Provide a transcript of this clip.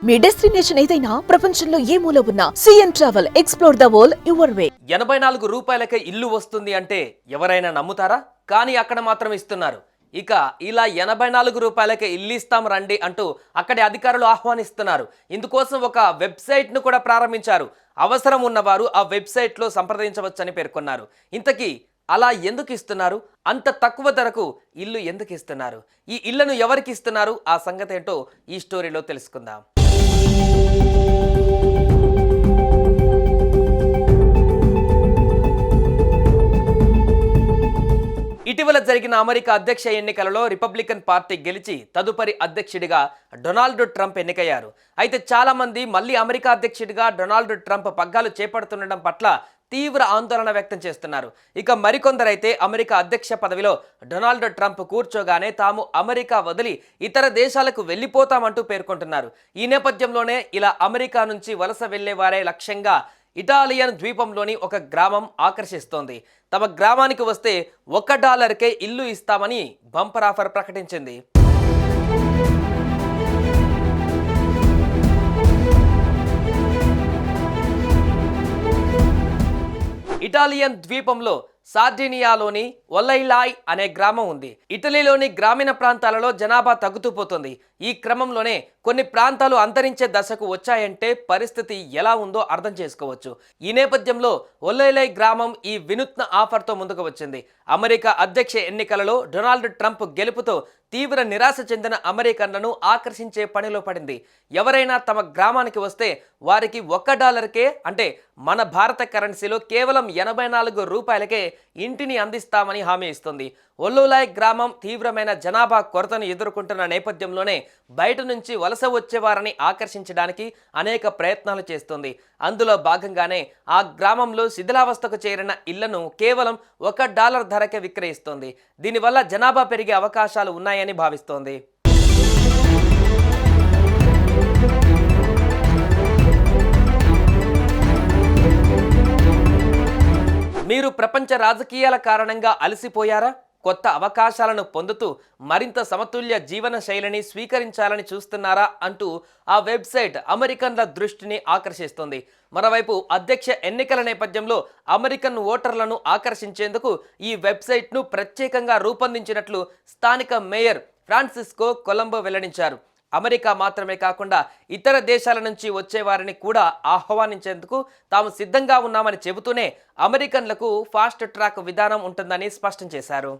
మీ destination ఏదైనా ప్రపంచంలో ఏ మూల ఉన్నా CN travel explore the world your way. 84 రూపాయలకే ఇల్లు వస్తుంది అంటే ఎవరైనా నమ్ముతారా? కానీ అక్కడ మాత్రం ఇస్తున్నారు. ఇక ఇలా 84 రూపాయలకే ఇల్లు ఇస్తాం రండి అంటూ అక్కడి అధికారులు ఆహ్వానిస్తున్నారు. ఇందుకోసం ఒక వెబ్సైట్ను కూడా ప్రారంభించారు. అవసరం ఉన్నవారు ఆ వెబ్సైట్లో సంప్రదించవచ్చని పేర్కొన్నారు. ఇంతకీ అలా ఎందుకు ఇస్తున్నారు? అంత తక్కువ ధరకు ఇల్లు ఎందుకు ఇస్తున్నారు? ఈ ఇళ్లను ఎవరికి ఇస్తున్నారు? ఆ సంగతి ఏంటో ఈ స్టోరీలో తెలుసుకుందాం. ఇటీవల జరిగిన అమెరికా అధ్యక్ష ఎన్నికలలో రిపబ్లికన్ పార్టీ గెలిచి తదుపరి అధ్యక్షుడిగా డొనాల్డ్ ట్రంప్ ఎన్నికయ్యారు. అయితే చాలా మంది మళ్ళీ అమెరికా అధ్యక్షుడిగా డొనాల్డ్ ట్రంప్ పగ్గాలు చేపడుతుండడం పట్ల తీవ్ర ఆందోళన వ్యక్తం చేస్తున్నారు. ఇక మరికొందరైతే అమెరికా అధ్యక్ష పదవిలో డొనాల్డ్ ట్రంప్ కూర్చోగానే తాము అమెరికా వదిలి ఇతర దేశాలకు వెళ్ళిపోతామంటూ పేర్కొంటున్నారు. ఈ నేపథ్యంలోనే ఇలా అమెరికా నుంచి వలస వెళ్లే వారే లక్ష్యంగా ఇటాలియన్ ద్వీపంలోని ఒక గ్రామం ఆకర్షిస్తోంది. తమ గ్రామానికి వస్తే $1కే ఇల్లు ఇస్తామని బంపర్ ఆఫర్ ప్రకటించింది. ఇటాలియన్ ద్వీపంలో సార్డినియాలోని ఒల్లైలాయ్ అనే గ్రామం ఉంది. ఇటలీలోని గ్రామీణ ప్రాంతాలలో జనాభా తగ్గుతూ పోతుంది. ఈ క్రమంలోనే కొన్ని ప్రాంతాలు అంతరించే దశకు వచ్చాయంటే పరిస్థితి ఎలా ఉందో అర్థం చేసుకోవచ్చు. ఈ నేపథ్యంలో ఒల్లైలాయ్ గ్రామం ఈ వినూత్న ఆఫర్తో ముందుకు వచ్చింది. అమెరికా అధ్యక్ష ఎన్నికలలో డొనాల్డ్ ట్రంప్ గెలుపుతో తీవ్ర నిరాశ చెందిన అమెరికన్లను ఆకర్షించే పనిలో పడింది. ఎవరైనా తమ గ్రామానికి వస్తే వారికి $1కే అంటే మన భారత కరెన్సీలో కేవలం 84 రూపాయలకే ఇంటిని అందిస్తామని హామీ ఇస్తుంది. ఒల్లులాయ్ గ్రామం తీవ్రమైన జనాభా కొరతను ఎదుర్కొంటున్న నేపథ్యంలోనే బయట నుంచి వలస వచ్చేవారిని ఆకర్షించడానికి అనేక ప్రయత్నాలు చేస్తుంది. అందులో భాగంగానే ఆ గ్రామంలో శిథిలావస్థకు చేరిన ఇళ్లను కేవలం $1 ధరకే విక్రయిస్తోంది. దీనివల్ల జనాభా పెరిగే అవకాశాలు ఉన్నాయని భావిస్తోంది. మీరు ప్రపంచ రాజకీయాల కారణంగా అలసిపోయారా? కొత్త అవకాశాలను పొందుతూ మరింత సమతుల్య జీవన శైలిని స్వీకరించాలని చూస్తున్నారా అంటూ ఆ వెబ్సైట్ అమెరికన్ల దృష్టిని ఆకర్షిస్తుంది. మరోవైపు అధ్యక్ష ఎన్నికల నేపథ్యంలో అమెరికన్ ఓటర్లను ఆకర్షించేందుకు ఈ వెబ్సైట్ను ప్రత్యేకంగా రూపొందించినట్లు స్థానిక మేయర్ ఫ్రాన్సిస్కో కొలంబో వెల్లడించారు. అమెరికా మాత్రమే కాకుండా ఇతర దేశాల నుంచి వచ్చేవారిని కూడా ఆహ్వానించేందుకు తాము సిద్ధంగా ఉన్నామని చెబుతూనే అమెరికన్లకు ఫాస్ట్ ట్రాక్ విధానం ఉంటుందని స్పష్టం చేశారు.